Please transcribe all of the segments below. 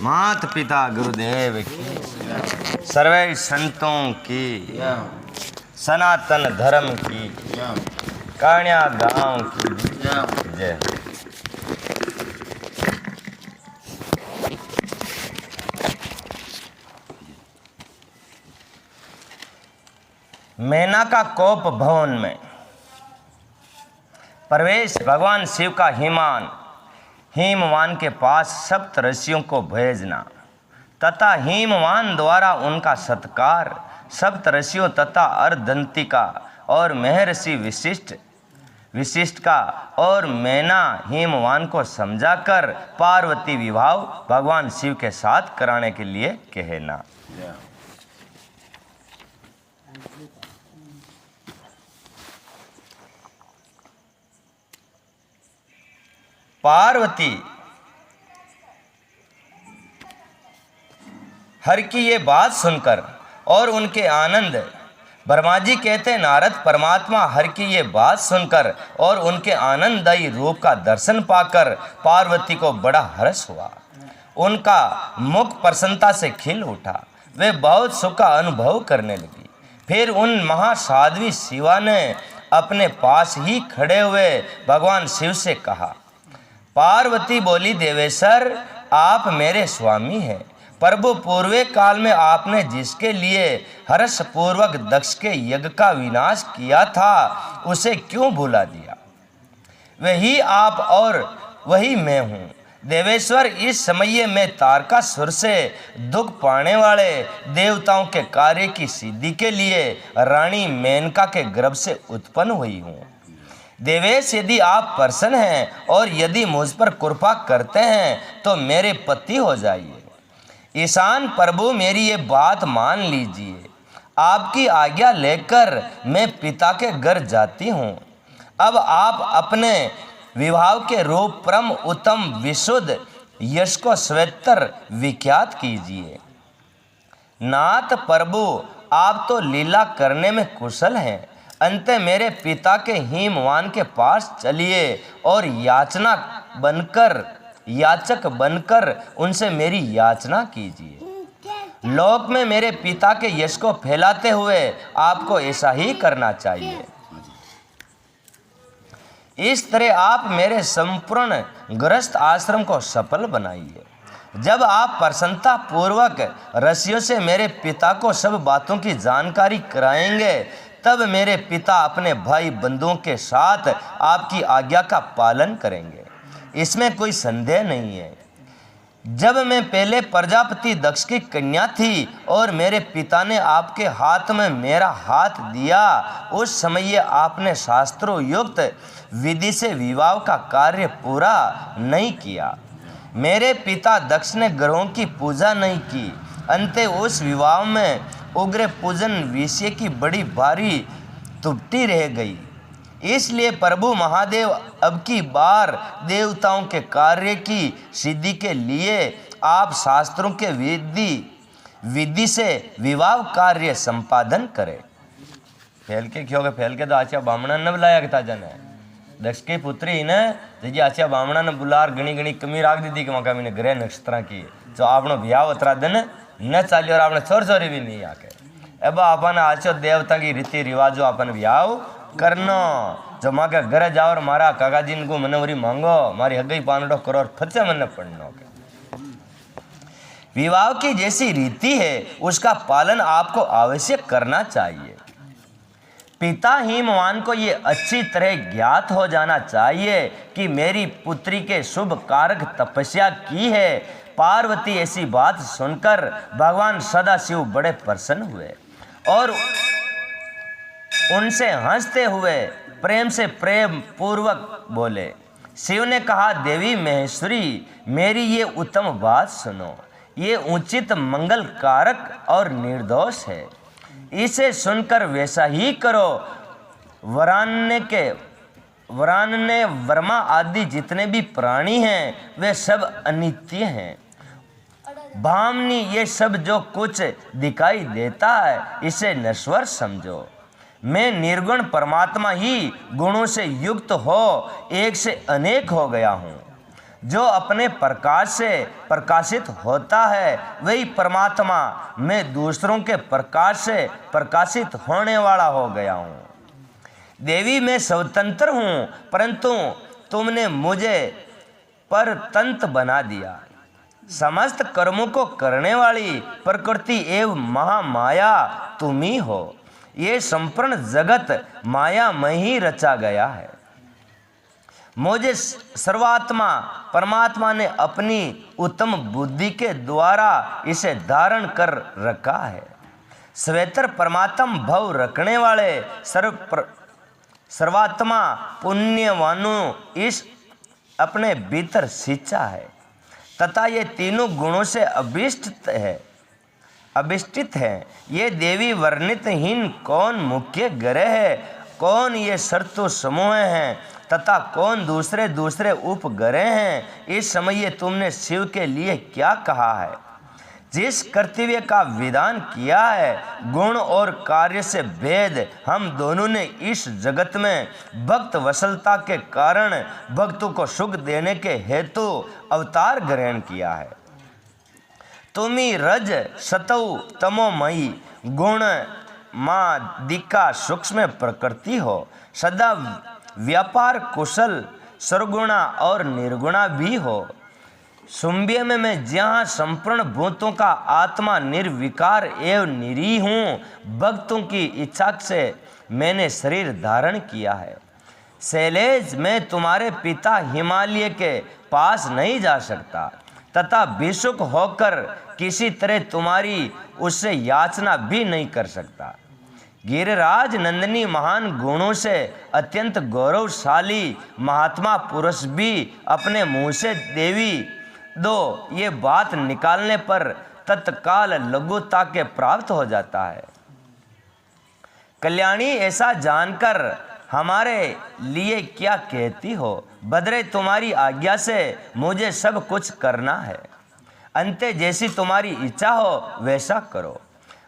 माता पिता गुरुदेव की, सर्वे संतों की, सनातन धर्म की, कान्या गांव की जय। मेनका कोप भवन में प्रवेश। भगवान शिव का हिमवान के पास सप्त ऋषियों को भेजना तथा हिमवान द्वारा उनका सत्कार। सप्त ऋषियों तथा अर्धदंतिका और महर्षि विशिष्ट का और मैना हिमवान को समझाकर पार्वती विवाह भगवान शिव के साथ कराने के लिए कहना। पार्वती हर की ये बात सुनकर और उनके आनंद। ब्रह्मा जी कहते नारद परमात्मा हर की ये बात सुनकर और उनके आनंददायी रूप का दर्शन पाकर पार्वती को बड़ा हर्ष हुआ। उनका मुख प्रसन्नता से खिल उठा। वे बहुत सुख का अनुभव करने लगी। फिर उन महासाध्वी शिवा ने अपने पास ही खड़े हुए भगवान शिव से कहा। पार्वती बोली, देवेश्वर आप मेरे स्वामी हैं। प्रभु पूर्वे काल में आपने जिसके लिए हर्ष पूर्वक दक्ष के यज्ञ का विनाश किया था उसे क्यों भुला दिया? वही आप और वही मैं हूँ। देवेश्वर इस समय मैं तारकासुर से दुख पाने वाले देवताओं के कार्य की सिद्धि के लिए रानी मेनका के गर्भ से उत्पन्न हुई हूँ। देवेश यदि आप प्रसन्न हैं और यदि मुझ पर कृपा करते हैं तो मेरे पति हो जाइए। ईशान प्रभु मेरी ये बात मान लीजिए। आपकी आज्ञा लेकर मैं पिता के घर जाती हूँ। अब आप अपने विवाह के रूप परम उत्तम विशुद्ध यश को स्वेतर विख्यात कीजिए। नाथ प्रभु आप तो लीला करने में कुशल हैं। अंत मेरे पिता के हिमवान के पास चलिए और याचक बनकर उनसे मेरी याचना कीजिए। लोक में मेरे पिता के यश को फैलाते हुए आपको ऐसा ही करना चाहिए। इस तरह आप मेरे संपूर्ण गृहस्थ आश्रम को सफल बनाइए। जब आप प्रसन्नता पूर्वक ऋषियों से मेरे पिता को सब बातों की जानकारी कराएंगे तब मेरे पिता अपने भाई बंधुओं के साथ आपकी आज्ञा का पालन करेंगे। इसमें कोई संदेह नहीं है। जब मैं पहले प्रजापति दक्ष की कन्या थी और मेरे पिता ने आपके हाथ में मेरा हाथ दिया उस समय आपने शास्त्रों युक्त विधि से विवाह का कार्य पूरा नहीं किया। मेरे पिता दक्ष ने ग्रहों की पूजा नहीं की। अंत उस विवाह में उग्र पूजन विषय की बड़ी भारी त्रुटि रह गई। इसलिए प्रभु महादेव अब की बार देवताओं के कार्य की सिद्धि के लिए आप शास्त्रों के विधि से विवाह कार्य संपादन करें। फैल के क्यों फैल के तो आचा बामणा ने बुलाया कि ताजा ने दक्ष की पुत्री ने जी आचा बामणा ने बुलार घनी कमी राख दी थी कि वहाँ मैंने ग्रह नक्षत्र की जो आपनो ब्याह उतरा दिन न चालियो और आपने छोर छोरी भी नहीं आके। अब अपन आचो देवता की रीति रिवाजो अपन ब्याह करनो। जो माँ के घर जाओ और मारा काका जी को मने वरी मांगो मारी हगई पानडो करो और फचे मने पढ़नो के। विवाह की जैसी रीति है उसका पालन आपको अवश्य करना चाहिए। पिता हिमवान को ये अच्छी तरह ज्ञात हो जाना चाहिए कि मेरी पुत्री के शुभ कारक तपस्या की है। पार्वती ऐसी बात सुनकर भगवान सदाशिव बड़े प्रसन्न हुए और उनसे हंसते हुए प्रेम पूर्वक बोले। शिव ने कहा, देवी महेश्वरी मेरी ये उत्तम बात सुनो। ये उचित मंगल कारक और निर्दोष है। इसे सुनकर वैसा ही करो। वरान्य वर्मा आदि जितने भी प्राणी हैं वे सब अनित्य हैं। भामनी ये सब जो कुछ दिखाई देता है इसे नश्वर समझो। मैं निर्गुण परमात्मा ही गुणों से युक्त हो एक से अनेक हो गया हूँ। जो अपने प्रकाश से प्रकाशित होता है वही परमात्मा, मैं दूसरों के प्रकाश से प्रकाशित होने वाला हो गया हूँ। देवी मैं स्वतंत्र हूँ, परंतु तुमने मुझे परतंत्र बना दिया। समस्त कर्मों को करने वाली प्रकृति एवं महामाया तुम ही हो। ये संपूर्ण जगत माया में ही रचा गया है। मुझे सर्वात्मा परमात्मा ने अपनी उत्तम बुद्धि के द्वारा इसे धारण कर रखा है। स्वेतर परमात्म भव रखने वाले सर्वात्मा पुण्यवानों इस अपने भीतर सिंचा है तथा ये तीनों गुणों से अभिष्टित है। ये देवी वर्णितहीन कौन मुख्य ग्रह है, कौन ये सर्तो समूह हैं तथा कौन दूसरे दूसरे उपग्रह हैं। इस समय ये तुमने शिव के लिए क्या कहा है? जिस कर्तव्य का विधान किया है, गुण और कार्य से भेद हम दोनों ने इस जगत में भक्त वत्सलता के कारण भक्तों को सुख देने के हेतु अवतार ग्रहण किया है। तुम ही रज सतौ तमोमयी गुण मादिका सूक्ष्म प्रकृति हो। सदा व्यापार कुशल सर्वगुणा और निर्गुणा भी हो। शुंभ्य में मैं जहाँ संपूर्ण भूतों का आत्मा निर्विकार एवं निरीह हूँ, भक्तों की इच्छा से मैंने शरीर धारण किया है। शैलेज मैं तुम्हारे पिता हिमालय के पास नहीं जा सकता तथा भिक्षुक होकर किसी तरह तुम्हारी उससे याचना भी नहीं कर सकता। गिरिराज नंदिनी महान गुणों से अत्यंत गौरवशाली महात्मा पुरुष भी अपने मुंह से देवी दो ये बात निकालने पर तत्काल लघुता के प्राप्त हो जाता है। कल्याणी ऐसा जानकर हमारे लिए क्या कहती हो? बदरे तुम्हारी आज्ञा से मुझे सब कुछ करना है। अंते जैसी तुम्हारी इच्छा हो वैसा करो।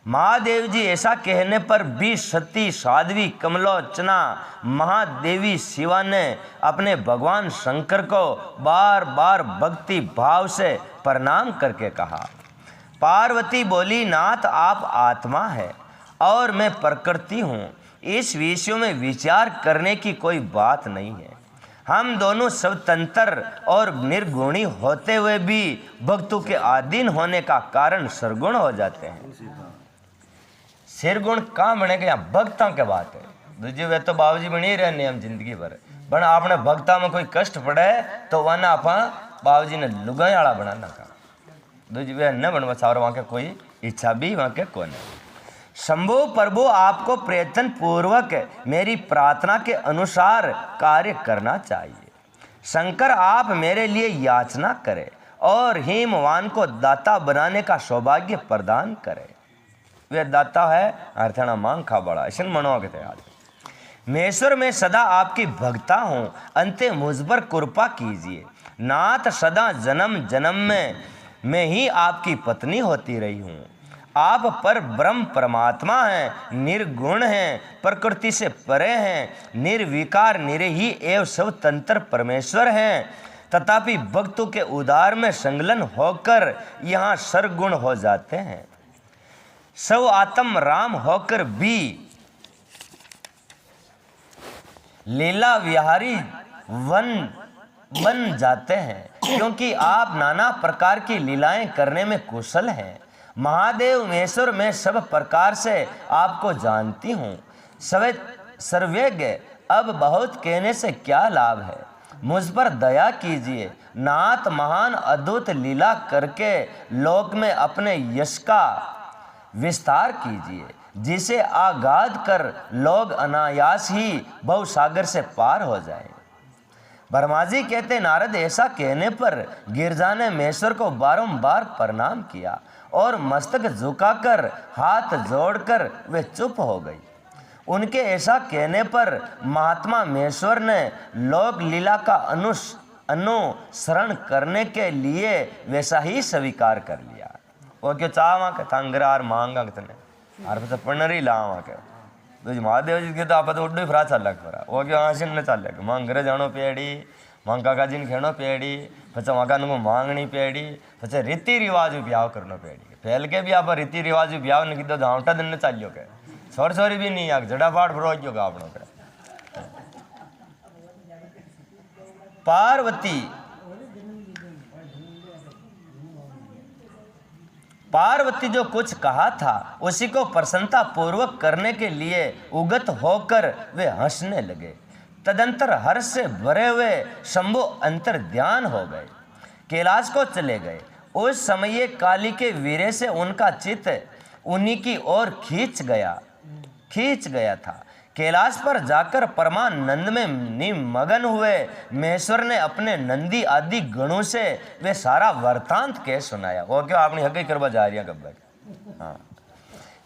महादेव जी ऐसा कहने पर भी सती साध्वी कमलोचना महादेवी शिवा ने अपने भगवान शंकर को बार बार भक्ति भाव से प्रणाम करके कहा। पार्वती बोली, नाथ आप आत्मा है और मैं प्रकृति हूँ। इस विषयों में विचार करने की कोई बात नहीं है। हम दोनों स्वतंत्र और निर्गुणी होते हुए भी भक्तों के अधीन होने का कारण सरगुण हो जाते हैं। सिरगुण कहाँ बनेगा? यहाँ भक्तों के बात है। दूजी वे तो बाबूजी बनी रहने हम जिंदगी भर, पर आपने भक्ता में कोई कष्ट पड़े तो वह ना आप बाबूजी ने लुगाई वाला बनाना का। दूजी वे न बनवा सावर वहाँ के कोई इच्छा भी वहाँ के कौन है। शंभु प्रभु आपको प्रयत्न पूर्वक मेरी प्रार्थना के अनुसार कार्य करना चाहिए। शंकर आप मेरे लिए याचना करें और हिमवान को दाता बनाने का सौभाग्य प्रदान करें। वे दाता है अर्थना मांग खा बड़ा ऐसे मनोगे थे आज। महेश्वर मैं सदा आपकी भक्ता हूँ, अंते मुझ पर कृपा कीजिए। नाथ सदा जन्म जन्म में मैं ही आपकी पत्नी होती रही हूँ। आप पर ब्रह्म परमात्मा हैं, निर्गुण हैं, प्रकृति से परे हैं, निर्विकार निरही एवं स्वतंत्र परमेश्वर हैं। तथापि भक्तों के उदार में संलग्न होकर यहाँ सर्वगुण हो जाते हैं। सब आत्म राम होकर भी लीला विहारी बन जाते हैं, क्योंकि आप नाना प्रकार की लीलाएं करने में कुशल हैं। महादेव महेश्वर मैं सब प्रकार से आपको जानती हूँ, सर्वज्ञ। अब बहुत कहने से क्या लाभ है, मुझ पर दया कीजिए। नाथ महान अद्भुत लीला करके लोक में अपने यश का विस्तार कीजिए, जिसे आगाध कर लोग अनायास ही भवसागर से पार हो जाए। ब्रह्मा जी कहते, नारद ऐसा कहने पर गिरजा ने महेश्वर को बारंबार प्रणाम किया और मस्तक झुकाकर हाथ जोड़कर वे चुप हो गई। उनके ऐसा कहने पर महात्मा महेश्वर ने लोक लीला का अनुसरण करने के लिए वैसा ही स्वीकार कर लिया। वो क्यों चाह के तंगरार मांगा कितने आर पता पढ़नरी लावा के तो महादेव जी के तो आप तो उड्डू फिरा चल लग पड़ा वो क्यों आशिन ने चल लग मांगरे जानो पेड़ी मां काका जी ने खेणो पेड़ी पछे माका को मांगनी पेड़ी पछे रीति रिवाज ब्याह करनो पेड़ी पहल के भी आप रीति रिवाज ब्याह ने कीधो धावटा दिन ने चाल्यो के छोर छोरी भी नहीं आ जड़ापाड़ भरोज गयो आपनो के पार्वती जो कुछ कहा था उसी को प्रसन्नता पूर्वक करने के लिए उगत होकर वे हंसने लगे। तदंतर हर्ष से भरे हुए शंभु अंतर ध्यान हो गए, कैलाश को चले गए। उस समय काली के वीरे से उनका चित्त उन्हीं की ओर खींच गया था। कैलाश पर जाकर परमानंद में निमग्न हुए महेश्वर ने अपने नंदी आदि गणों से वे सारा वृतांत कह सुनाया। वो क्यों आपने हकी करवा जा रही है कब्बर। हाँ,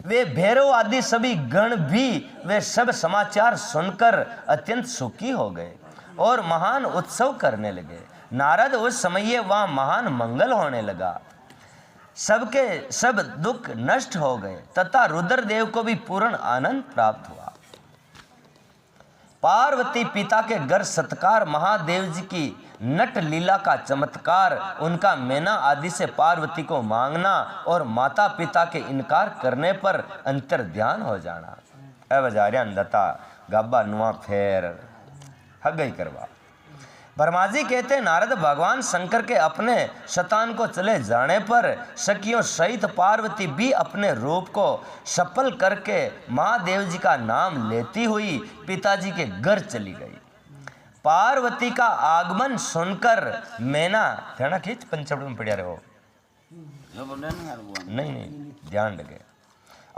वे भैरव आदि सभी गण भी वे सब समाचार सुनकर अत्यंत सुखी हो गए और महान उत्सव करने लगे। नारद उस समय वहाँ महान मंगल होने लगा, सबके सब दुख नष्ट हो गए तथा रुद्रदेव को भी पूर्ण आनंद प्राप्त हुआ। पार्वती पिता के घर सत्कार, महादेव जी की नट लीला का चमत्कार, उनका मैना आदि से पार्वती को मांगना और माता पिता के इनकार करने पर अंतर ध्यान हो जाना। अवजार्या दत्ता गाबा नुआ फेर हगई करवा। ब्रह्मा जी कहते नारद भगवान शंकर के अपने शतान को चले जाने पर सखियों सहित पार्वती भी अपने रूप को सफल करके महादेव जी का नाम लेती हुई पिताजी के घर चली गई। पार्वती का आगमन सुनकर मैना ध्यान खींच पंचवड़ में पड़ा रहो नहीं ध्यान लगे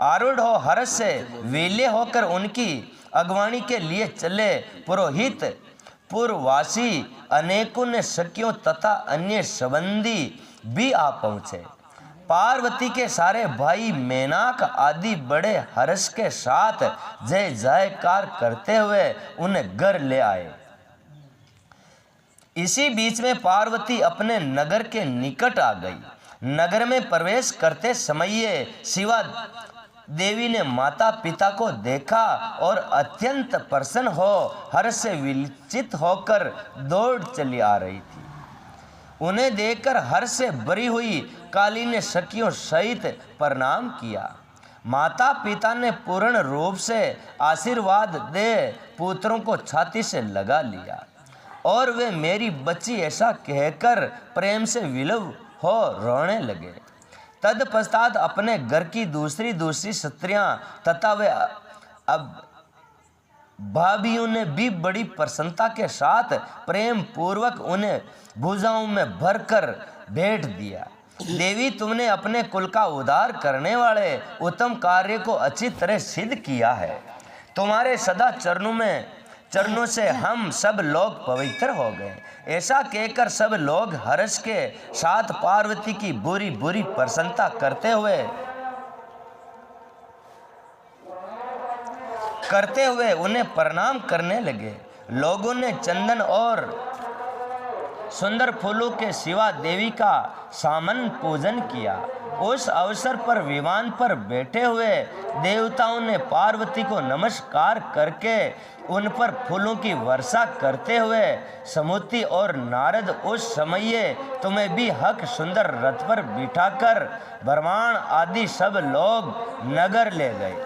आरूढ़ हो हर्ष से विलय होकर उनकी अगवानी के लिए चले। पुरोहित पूर्ववासी अनेकों ने सखियों तथा अन्य संबंधी भी आ पहुंचे। पार्वती के सारे भाई मेनाक आदि बड़े हर्ष के साथ जय जयकार करते हुए उन्हें घर ले आए। इसी बीच में पार्वती अपने नगर के निकट आ गई। नगर में प्रवेश करते समय शिवा देवी ने माता पिता को देखा और अत्यंत प्रसन्न हो हर्ष से विचलित होकर दौड़ चली आ रही थी। उन्हें देखकर हर्ष से भरी हुई काली ने सखियों सहित प्रणाम किया। माता पिता ने पूर्ण रूप से आशीर्वाद दे पुत्रों को छाती से लगा लिया और वे मेरी बच्ची ऐसा कहकर प्रेम से विलव हो रोने लगे। तत्पश्चात अपने घर की दूसरी स्त्रियां तथा वे अब भाभियों ने भी बड़ी प्रसन्नता के साथ प्रेम पूर्वक उन्हें भुजाओं में भरकर भेंट दिया। देवी तुमने अपने कुल का उद्धार करने वाले उत्तम कार्य को अच्छी तरह सिद्ध किया है। तुम्हारे सदा चरणों से हम सब लोग पवित्र हो गए। ऐसा कहकर सब लोग हर्ष के साथ पार्वती की बुरी बुरी प्रशंसा करते हुए उन्हें प्रणाम करने लगे। लोगों ने चंदन और सुंदर फूलों के शिवा देवी का सामन पूजन किया। उस अवसर पर विमान पर बैठे हुए देवताओं ने पार्वती को नमस्कार करके उन पर फूलों की वर्षा करते हुए समुति और नारद उस समय तुम्हें भी हक सुंदर रथ पर बिठाकर ब्रह्मांड आदि सब लोग नगर ले गए।